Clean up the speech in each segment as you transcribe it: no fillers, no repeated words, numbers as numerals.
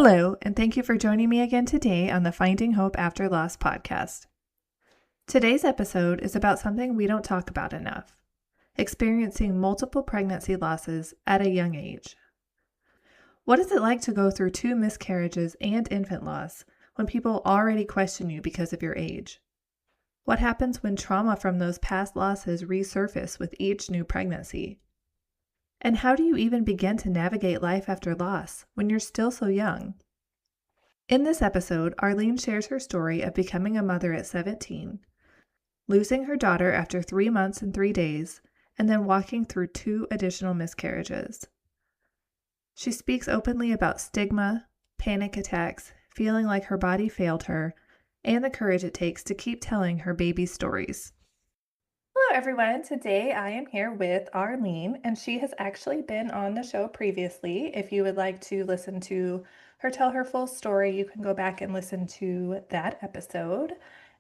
Hello, and thank you for joining me again today on the Finding Hope After Loss podcast. Today's episode is about something we don't talk about enough: experiencing multiple pregnancy losses at a young age. What is it like to go through 2 miscarriages and infant loss when people already question you because of your age? What happens when trauma from those past losses resurface with each new pregnancy? And how do you even begin to navigate life after loss when you're still so young? In this episode, Arlene shares her story of becoming a mother at 17, losing her daughter after 3 months and 3 days, and then walking through 2 additional miscarriages. She speaks openly about stigma, panic attacks, feeling like her body failed her, and the courage it takes to keep telling her baby's stories. Hello, everyone. Today I am here with Arlene, and she has actually been on the show previously. If you would like to listen to her tell her full story, you can go back and listen to that episode.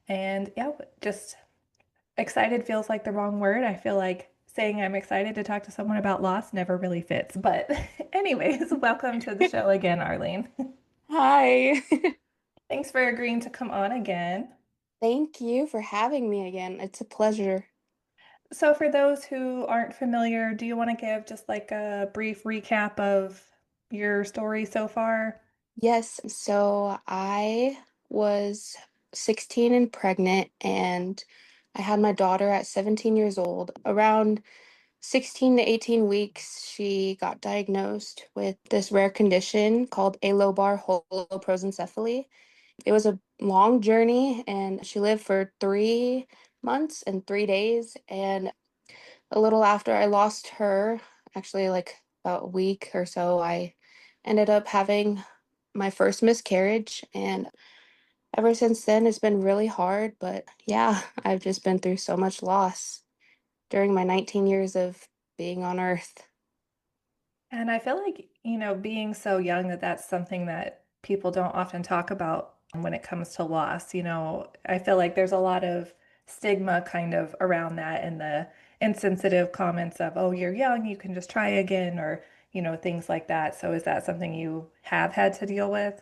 And yeah, just excited feels like the wrong word. I feel like saying I'm excited to talk to someone about loss never really fits. But, anyways, welcome to the show again, Arlene. Hi. Thanks for agreeing to come on again. Thank you for having me again. It's a pleasure. So, for those who aren't familiar, do you want to give just like a brief recap of your story so far? Yes, so I was 16 and pregnant, and I had my daughter at 17 years old. Around 16 to 18 weeks, she got diagnosed with this rare condition called lobar holoprosencephaly. It was a long journey, and she lived for 3 months and 3 days. And a little after I lost her, actually, like about a week or so, I ended up having my first miscarriage. And ever since then, it's been really hard. But yeah, I've just been through so much loss during my 19 years of being on Earth. And I feel like, being so young that's something that people don't often talk about when it comes to loss. I feel like there's a lot of stigma kind of around that and the insensitive comments of, oh, you're young, you can just try again, or, things like that. So is that something you have had to deal with?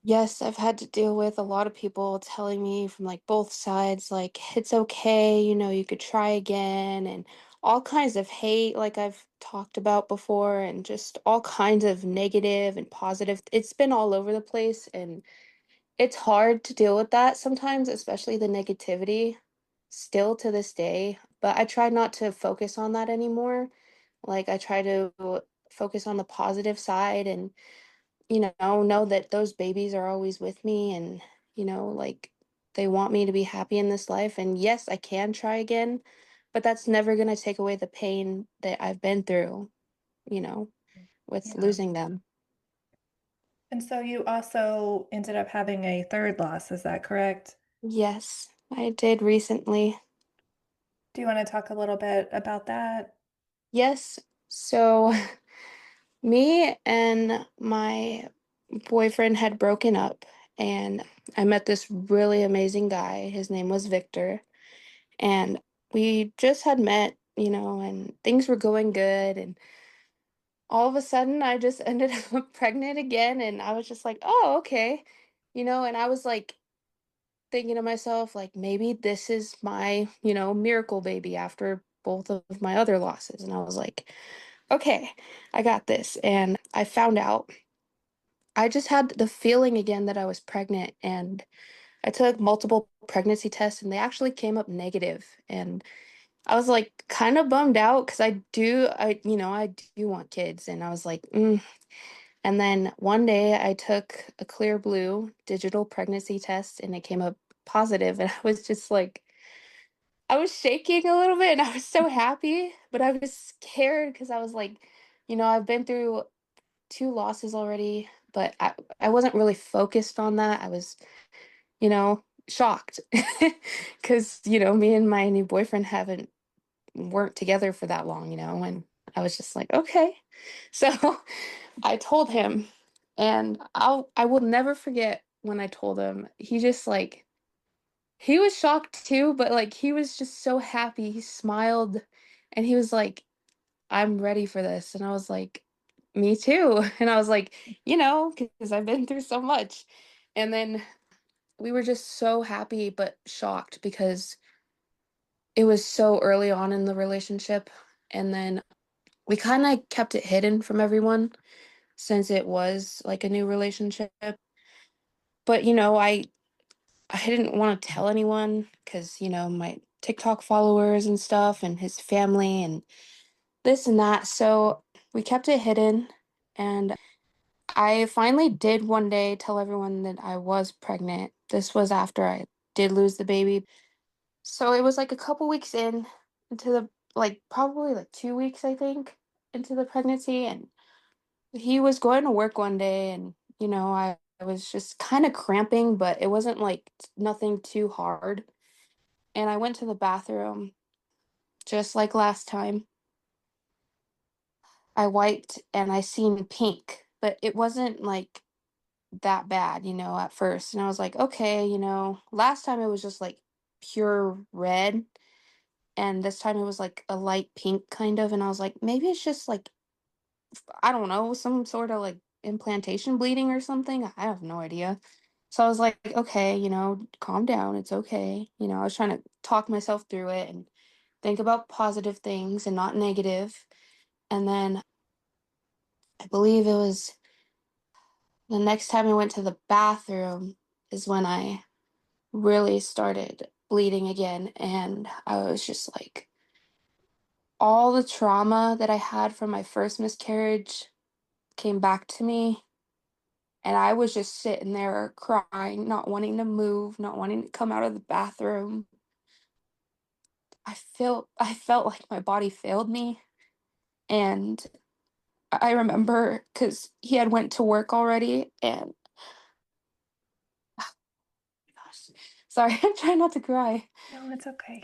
Yes, I've had to deal with a lot of people telling me from like both sides, like, it's okay, you could try again, and all kinds of hate, like I've talked about before, and just all kinds of negative and positive. It's been all over the place, and it's hard to deal with that sometimes, especially the negativity, still to this day. But I try not to focus on that anymore. Like, I try to focus on the positive side and know that those babies are always with me, and, like, they want me to be happy in this life. And yes, I can try again, but that's never going to take away the pain that I've been through, you know, with Yeah. losing them. And so you also ended up having a third loss, is that correct? Yes, I did recently. Do you want to talk a little bit about that? Yes. So me and my boyfriend had broken up, and I met this really amazing guy. His name was Victor. And we just had met, and things were going good. And all of a sudden, I just ended up pregnant again. And I was just like, oh, okay. And I was like thinking to myself, like, maybe this is my, miracle baby after both of my other losses. And I was like, okay, I got this. And I found out, I just had the feeling again that I was pregnant. And I took multiple pregnancy tests, and they actually came up negative. And I was, like, kinda bummed out because I do want kids, and I was like, "Mm." And then one day I took a Clear Blue digital pregnancy test, and it came up positive, and I was just like, I was shaking a little bit, and I was so happy, but I was scared because I was like, I've been through 2 losses already, but I wasn't really focused on that. I was, shocked because me and my new boyfriend haven't weren't together for that long, and I was just like, okay. So I told him, and I will never forget when I told him. He just like he was shocked too, but like he was just so happy. He smiled, and he was like, I'm ready for this. And I was like, Me too. And I was like, because I've been through so much. And then we were just so happy but shocked because it was so early on in the relationship. And then we kind of kept it hidden from everyone since it was like a new relationship. But, I didn't want to tell anyone because, my TikTok followers and stuff and his family and this and that. So we kept it hidden. And I finally did one day tell everyone that I was pregnant. This was after I did lose the baby. So it was like a couple weeks into the, like, probably like 2 weeks, I think, into the pregnancy. And he was going to work one day, and, I was just kind of cramping, but it wasn't like nothing too hard. And I went to the bathroom just like last time. I wiped and I seen pink, but it wasn't like that bad, at first. And I was like, okay, last time it was just like pure red. And this time it was like a light pink kind of. And I was like, maybe it's just like, I don't know, some sort of like implantation bleeding or something. I have no idea. So I was like, okay, calm down. It's okay. I was trying to talk myself through it and think about positive things and not negative. And then I believe it was the next time I went to the bathroom is when I really started bleeding again. And I was just like, all the trauma that I had from my first miscarriage came back to me. And I was just sitting there crying, not wanting to move, not wanting to come out of the bathroom. I felt like my body failed me. And I remember because he had went to work already, and gosh, sorry, I'm trying not to cry. No, it's okay.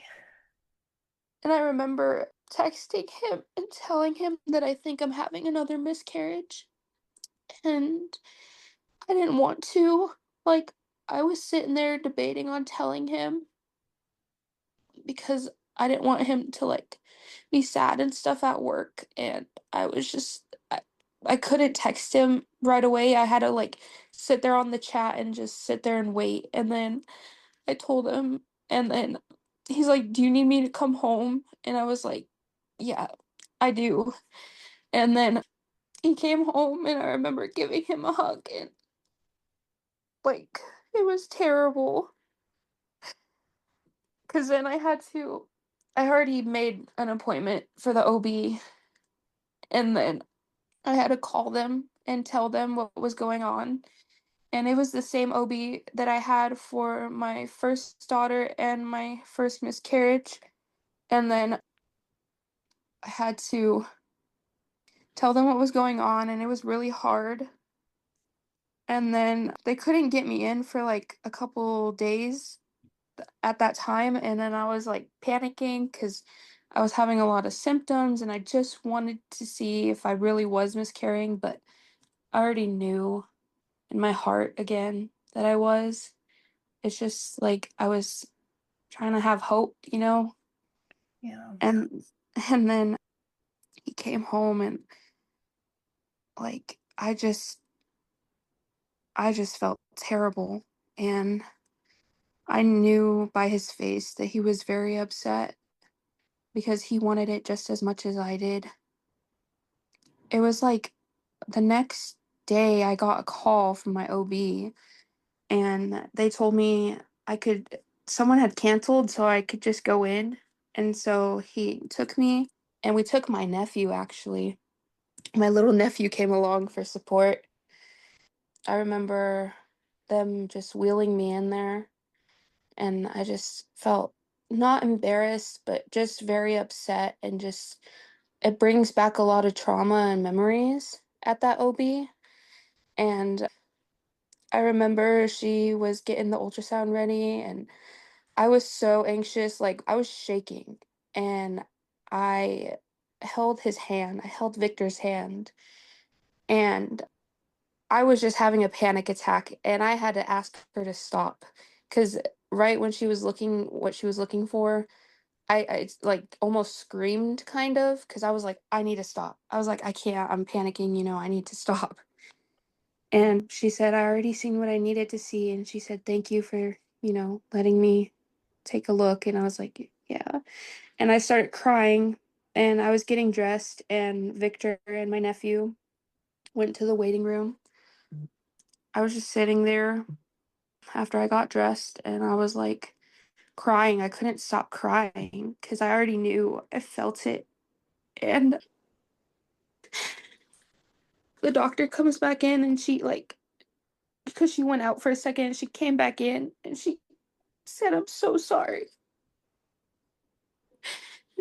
And I remember texting him and telling him that I think I'm having another miscarriage. And I didn't want to. Like, I was sitting there debating on telling him because I didn't want him to, like, be sad and stuff at work. And I was just, I couldn't text him right away. I had to, like, sit there on the chat and just sit there and wait. And then I told him, and then he's like, "Do you need me to come home?" And I was like, "Yeah, I do." And then he came home, and I remember giving him a hug, and like, it was terrible because then I already made an appointment for the OB, and then I had to call them and tell them what was going on. And it was the same OB that I had for my first daughter and my first miscarriage. And then I had to tell them what was going on, and it was really hard. And then they couldn't get me in for like a couple days at that time, and then I was like panicking because I was having a lot of symptoms, and I just wanted to see if I really was miscarrying, but I already knew in my heart again that I was. It's just like I was trying to have hope. Yeah. And and then he came home, and like I just felt terrible, and I knew by his face that he was very upset because he wanted it just as much as I did. It was like the next day I got a call from my OB, and they told me someone had canceled so I could just go in. And so he took me, and we took my nephew actually. My little nephew came along for support. I remember them just wheeling me in there, and I just felt not embarrassed, but just very upset, and just it brings back a lot of trauma and memories at that OB. And I remember she was getting the ultrasound ready, and I was so anxious, like I was shaking, and I I held Victor's hand, and I was just having a panic attack, and I had to ask her to stop because right when she was looking what she was looking for, I like almost screamed kind of because I was like, I need to stop. I was like, I can't, I'm panicking, I need to stop. And she said, I already seen what I needed to see. And she said, thank you for, letting me take a look. And I was like, yeah. And I started crying and I was getting dressed, and Victor and my nephew went to the waiting room. I was just sitting there after I got dressed and I was like crying. I couldn't stop crying because I already knew. I felt it. And the doctor comes back in and she like, because she went out for a second, she came back in and she said, I'm so sorry.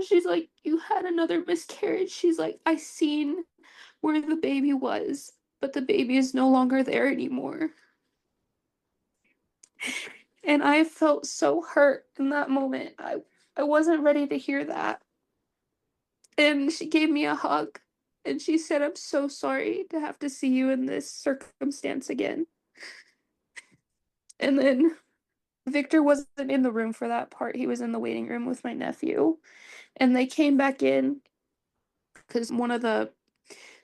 She's like, you had another miscarriage. She's like, I seen where the baby was, but the baby is no longer there anymore. And I felt so hurt in that moment. I wasn't ready to hear that. And she gave me a hug and she said, I'm so sorry to have to see you in this circumstance again. And then Victor wasn't in the room for that part. He was in the waiting room with my nephew. And they came back in because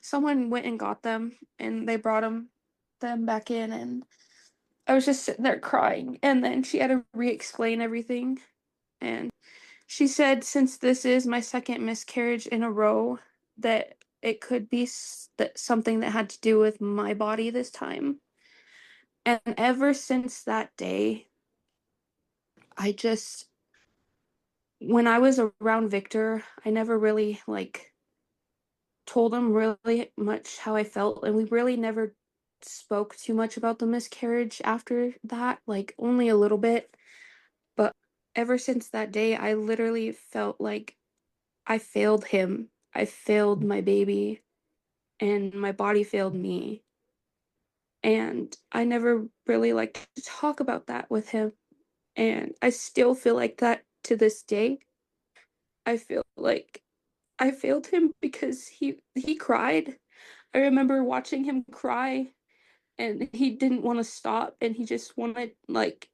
someone went and got them and they brought them back in. And I was just sitting there crying. And then she had to re-explain everything. And she said, since this is my second miscarriage in a row, that it could be something that had to do with my body this time. And ever since that day, I just, when I was around Victor, I never really like told him really much how I felt. And we really never spoke too much about the miscarriage after that, like only a little bit. But ever since that day, I literally felt like I failed him. I failed my baby and my body failed me. And I never really liked to talk about that with him. And I still feel like that to this day. I feel like I failed him because he cried. I remember watching him cry and he didn't want to stop and he just wanted like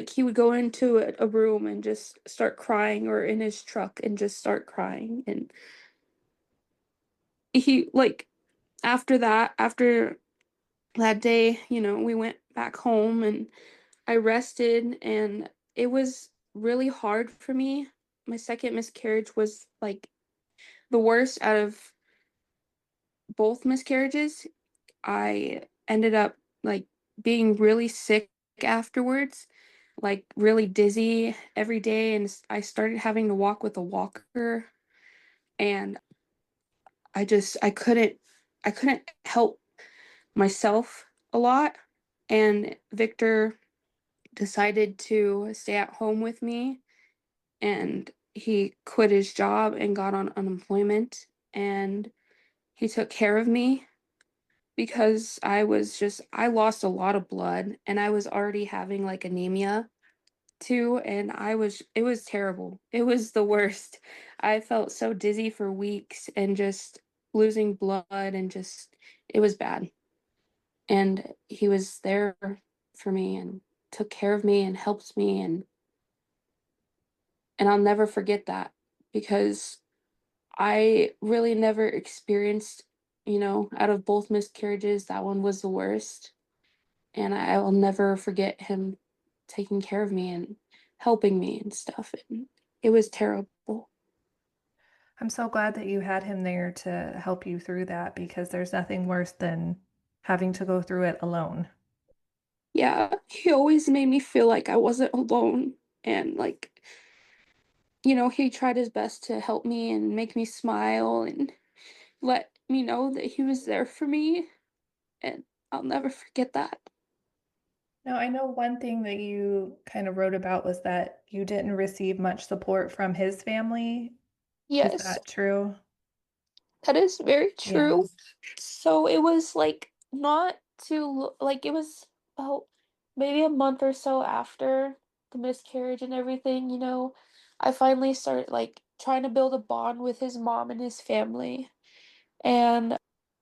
he would go into a room and just start crying, or in his truck and just start crying. And he like after that day, we went back home and I rested, and it was really hard for me. My second miscarriage was like the worst out of both miscarriages. I ended up like being really sick afterwards, like really dizzy every day, and I started having to walk with a walker, and I couldn't help myself a lot. And Victor decided to stay at home with me, and he quit his job and got on unemployment, and he took care of me because I lost a lot of blood and I was already having like anemia too, and it was terrible. It was the worst. I felt so dizzy for weeks and just losing blood, and just it was bad. And he was there for me and took care of me and helped me, and I'll never forget that because I really never experienced, out of both miscarriages, that one was the worst. And I will never forget him taking care of me and helping me and stuff. And it was terrible. I'm so glad that you had him there to help you through that because there's nothing worse than having to go through it alone. Yeah, he always made me feel like I wasn't alone. And like, he tried his best to help me and make me smile and let me know that he was there for me. And I'll never forget that. Now, I know one thing that you kind of wrote about was that you didn't receive much support from his family. Is Yes, that true? that is very Yeah. true. So it was like not too, like it was about maybe a month or so after the miscarriage and everything, I finally started like trying to build a bond with his mom and his family. And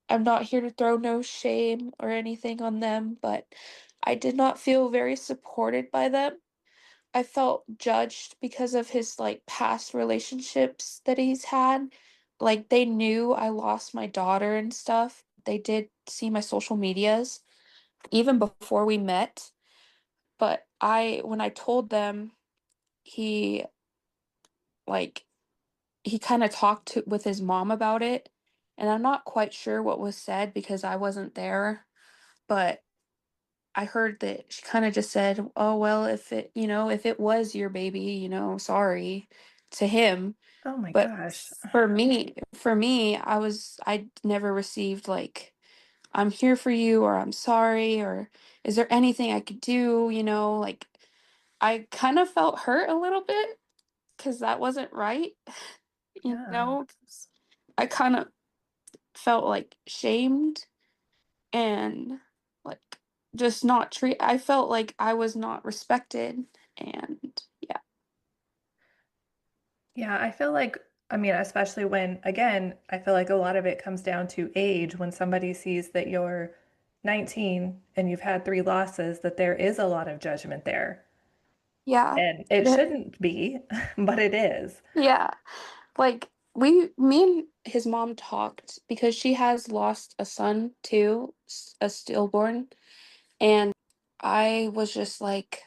I'm not here to throw no shame or anything on them, but I did not feel very supported by them. I felt judged because of his like past relationships that he's had. Like they knew I lost my daughter and stuff. They did see my social medias even before we met. But when I told them, he like he kind of talked with his mom about it, and I'm not quite sure what was said because I wasn't there, but I heard that she kind of just said, "Oh, well, if it was your baby, sorry," to him. Oh my But gosh. for me, I never received like, "I'm here for you," or "I'm sorry," or "Is there anything I could do?" Like I kind of felt hurt a little bit because that wasn't right, you Yeah. know? 'Cause I kind of felt like shamed and like just not I felt like I was not respected, and yeah. Yeah, I feel like, I mean, especially when, again, I feel like a lot of it comes down to age. When somebody sees that you're 19 and you've had three losses, that there is a lot of judgment there. Yeah. And it The, shouldn't be, but it is. yeah. Like me and his mom talked because she has lost a son too, a stillborn, and I was just like,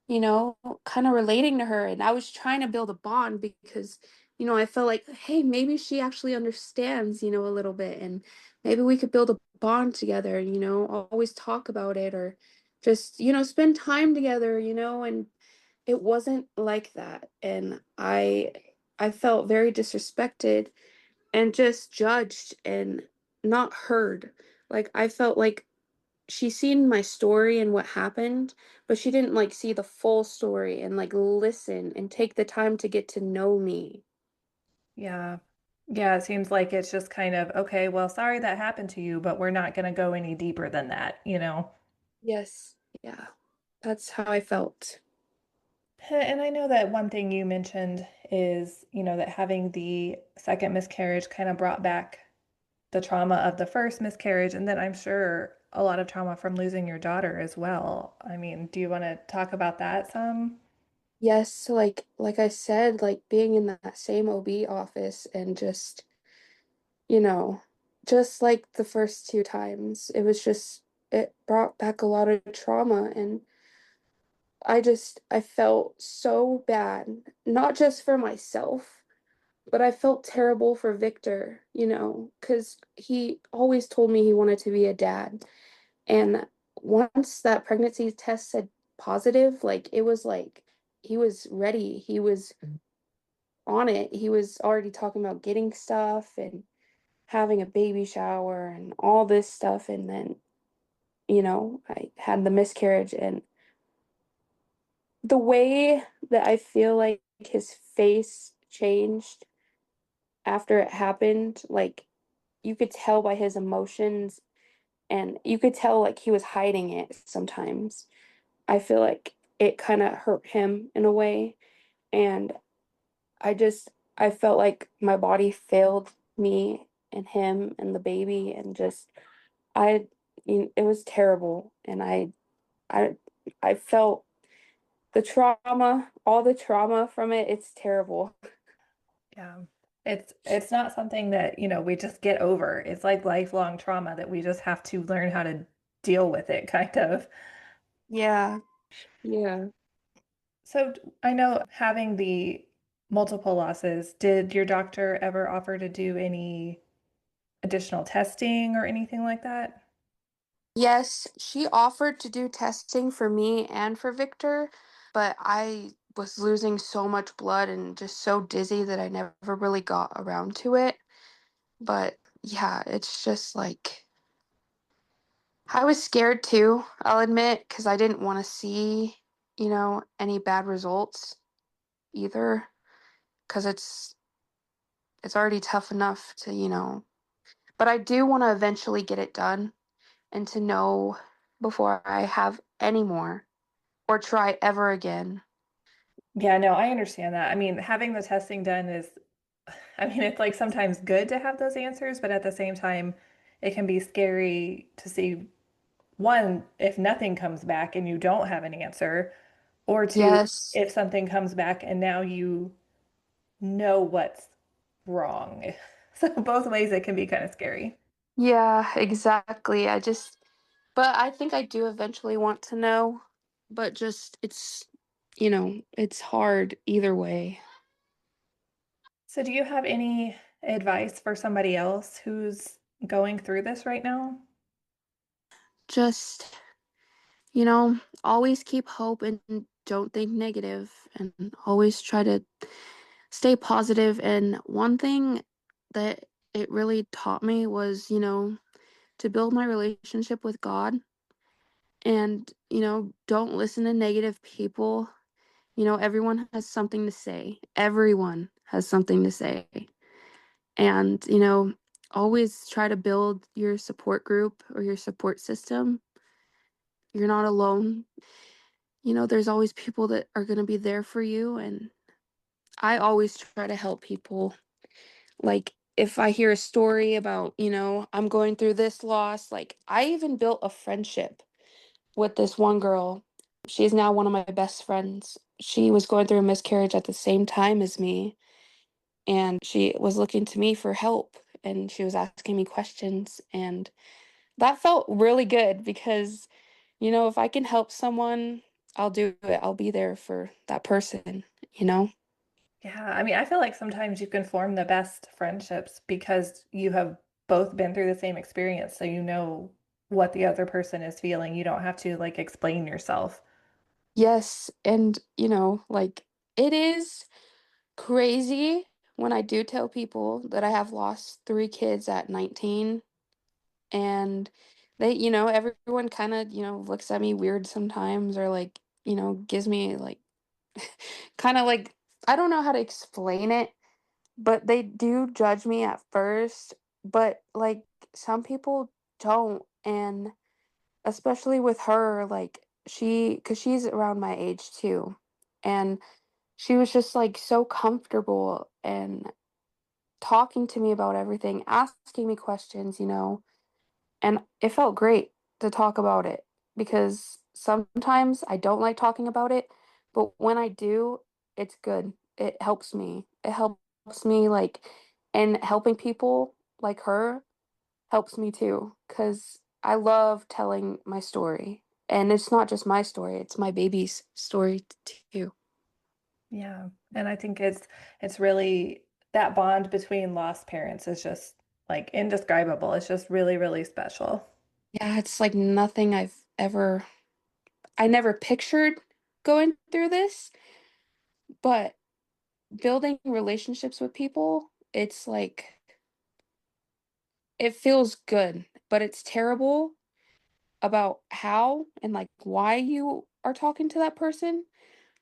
kind of relating to her. And I was trying to build a bond because, I felt like, hey, maybe she actually understands, a little bit. And maybe we could build a bond together, always talk about it or just, spend time together, and it wasn't like that. And I felt very disrespected and just judged and not heard. Like I felt like she seen my story and what happened, but she didn't like see the full story and like listen and take the time to get to know me. Yeah. Yeah, it seems like it's just kind of, okay, well, sorry that happened to you, but we're not going to go any deeper than that, you know? Yes. Yeah. That's how I felt. And I know that one thing you mentioned is, that having the second miscarriage kind of brought back the trauma of the first miscarriage, and then I'm sure a lot of trauma from losing your daughter as well. I mean, do you want to talk about that some? Yes, so like I said, like being in that same OB office and just, you know, just like the first two times, it brought back a lot of trauma and I felt so bad, not just for myself, but I felt terrible for Victor, because he always told me he wanted to be a dad. And once that pregnancy test said positive, like it was like he was ready. He was on it. He was already talking about getting stuff and having a baby shower and all this stuff. And then, I had the miscarriage and the way that I feel like his face changed after it happened, like you could tell by his emotions and you could tell like he was hiding it sometimes. I feel like it kind of hurt him in a way and I felt like my body failed me and him and the baby and just I it was terrible and I I felt the trauma, all the trauma from it, it's terrible. Yeah. It's not something that, we just get over. It's like lifelong trauma that we just have to learn how to deal with it, kind of. Yeah. Yeah. So I know having the multiple losses, did your doctor ever offer to do any additional testing or anything like that? Yes, she offered to do testing for me and for Victor, but I was losing so much blood and just so dizzy that I never really got around to it. But yeah, it's just like I was scared too, I'll admit, because I didn't want to see, any bad results either, because it's already tough enough to, but I do want to eventually get it done and to know before I have any more or try ever again. Yeah, no, I understand that. I mean, having the testing done is, I mean, it's like sometimes good to have those answers, but at the same time, it can be scary to see one, if nothing comes back and you don't have an answer, or two, Yes. if something comes back and now you know what's wrong. So both ways it can be kind of scary. Yeah, exactly. But I think I do eventually want to know, but just it's hard either way. So do you have any advice for somebody else who's going through this right now? Just, always keep hope and don't think negative and always try to stay positive. And one thing that it really taught me was, to build my relationship with God and, don't listen to negative people. Everyone has something to say. Everyone has something to say. And, always try to build your support group or your support system. You're not alone. There's always people that are going to be there for you. And I always try to help people. Like, if I hear a story about, I'm going through this loss, like, I even built a friendship with this one girl. She's now one of my best friends. She was going through a miscarriage at the same time as me, and she was looking to me for help, and she was asking me questions, and that felt really good because, if I can help someone, I'll do it. I'll be there for that person, you know? Yeah, I mean, I feel like sometimes you can form the best friendships because you have both been through the same experience, so you know what the other person is feeling. You don't have to like explain yourself. Yes, and, like, it is crazy when I do tell people that I have lost 3 kids at 19, and everyone kinda, looks at me weird sometimes or, like, gives me, like, kinda like I don't know how to explain it, but they do judge me at first, but, like, some people don't, and especially with her, like, 'cause she's around my age too, and she was just, like, so comfortable and talking to me about everything, asking me questions, and it felt great to talk about it because sometimes I don't like talking about it, but when I do, it's good. It helps me. It helps me, like, and helping people like her helps me too because I love telling my story. And it's not just my story, it's my baby's story too. Yeah. And I think it's really that bond between lost parents is just like indescribable. It's just really, really special. Yeah, it's like nothing I never pictured going through this, but building relationships with people, it's like it feels good, but it's terrible about how and like why you are talking to that person,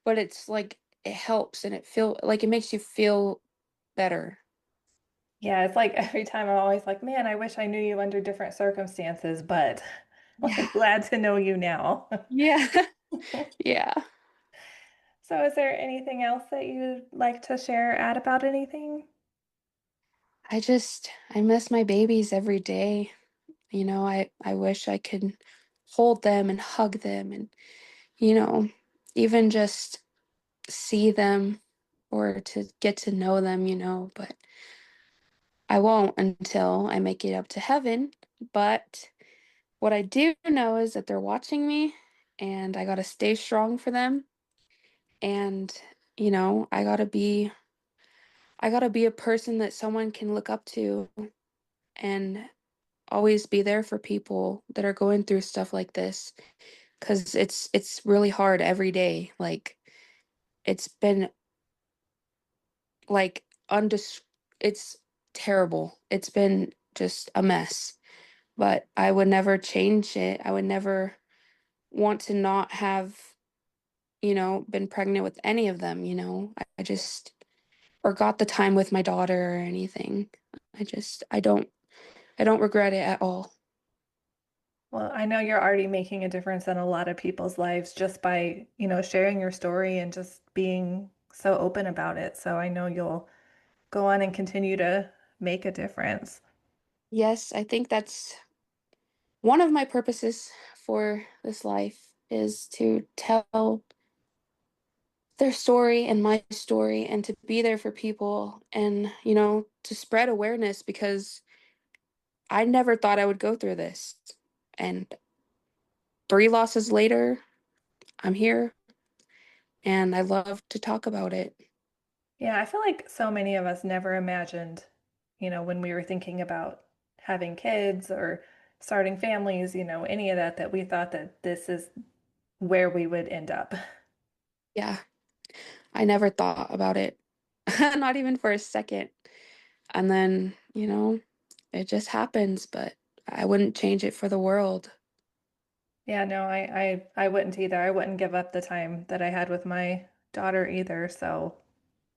but it's like it helps and it makes you feel better. Yeah, it's like every time I'm always like, man, I wish I knew you under different circumstances, but Yeah. like glad to know you now. Yeah. Yeah. So is there anything else that you'd like to share, add about anything? I miss my babies every day. I wish I could hold them and hug them and, you know, even just see them or to get to know them, but I won't until I make it up to heaven. But what I do know is that they're watching me and I got to stay strong for them. And, I got to be a person that someone can look up to and always be there for people that are going through stuff like this because it's really hard every day. Like it's been like it's terrible. It's been just a mess. But I would never change it. I would never want to not have, been pregnant with any of them, I just or got the time with my daughter or anything. I don't regret it at all. Well, I know you're already making a difference in a lot of people's lives just by, sharing your story and just being so open about it. So I know you'll go on and continue to make a difference. Yes, I think that's one of my purposes for this life is to tell their story and my story and to be there for people and, to spread awareness because I never thought I would go through this. And 3 losses later, I'm here and I love to talk about it. Yeah, I feel like so many of us never imagined, when we were thinking about having kids or starting families, any of that, that we thought that this is where we would end up. Yeah, I never thought about it, not even for a second. And then, it just happens, but I wouldn't change it for the world. Yeah, no, I wouldn't either. I wouldn't give up the time that I had with my daughter either. So,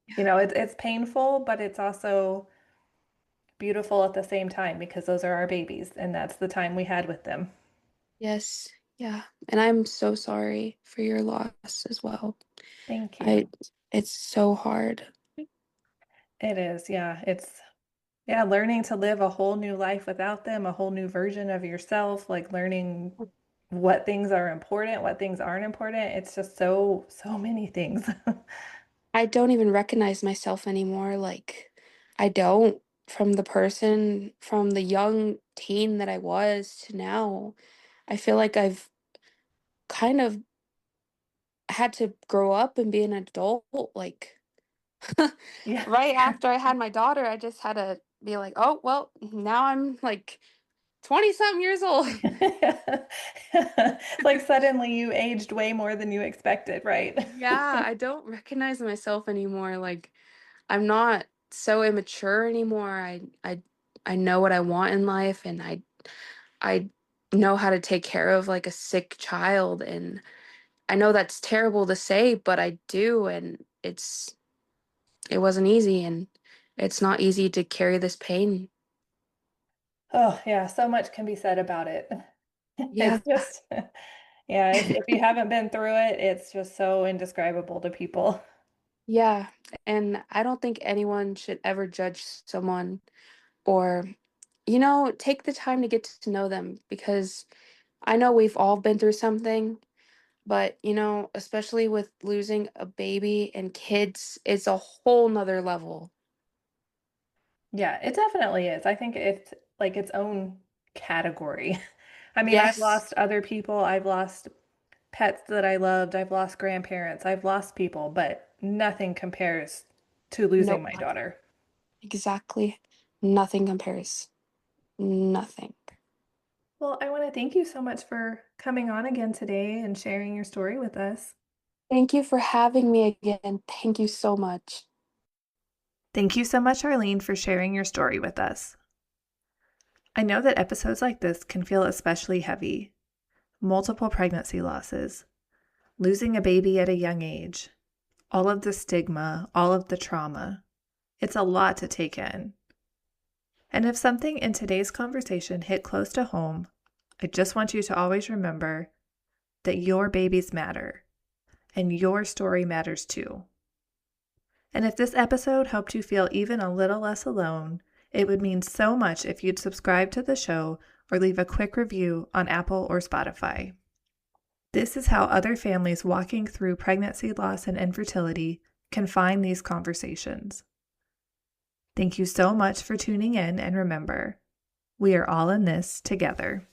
it's painful, but it's also beautiful at the same time because those are our babies and that's the time we had with them. Yes, yeah. And I'm so sorry for your loss as well. Thank I you. It's so hard. It is, yeah. Yeah, learning to live a whole new life without them, a whole new version of yourself, like learning what things are important, what things aren't important. It's just so many things. I don't even recognize myself anymore. Like, I don't from from the young teen that I was to now. I feel like I've kind of had to grow up and be an adult. Like, Yeah. right after I had my daughter, I just had to be like, oh, well, now I'm like 20 something years old. Like suddenly you aged way more than you expected, right? Yeah, I don't recognize myself anymore. Like, I'm not so immature anymore. I know what I want in life and I know how to take care of like a sick child and I know that's terrible to say, but I do and it wasn't easy and it's not easy to carry this pain. Oh, yeah, so much can be said about it. Yeah. It's just, yeah, if you haven't been through it, it's just so indescribable to people. Yeah, and I don't think anyone should ever judge someone or take the time to get to know them because I know we've all been through something. But, especially with losing a baby and kids, it's a whole nother level. Yeah, it definitely is. I think it's like its own category. I mean, I've Yes. lost other people, I've lost pets that I loved, I've lost grandparents, I've lost people, but nothing compares to losing Nope. my daughter. Exactly. Nothing compares. Nothing. Well, I want to thank you so much for coming on again today and sharing your story with us. Thank you for having me again. Thank you so much. Thank you so much, Arlene, for sharing your story with us. I know that episodes like this can feel especially heavy. Multiple pregnancy losses, losing a baby at a young age, all of the stigma, all of the trauma. It's a lot to take in. And if something in today's conversation hit close to home, I just want you to always remember that your babies matter and your story matters too. And if this episode helped you feel even a little less alone, it would mean so much if you'd subscribe to the show or leave a quick review on Apple or Spotify. This is how other families walking through pregnancy loss and infertility can find these conversations. Thank you so much for tuning in, and remember, we are all in this together.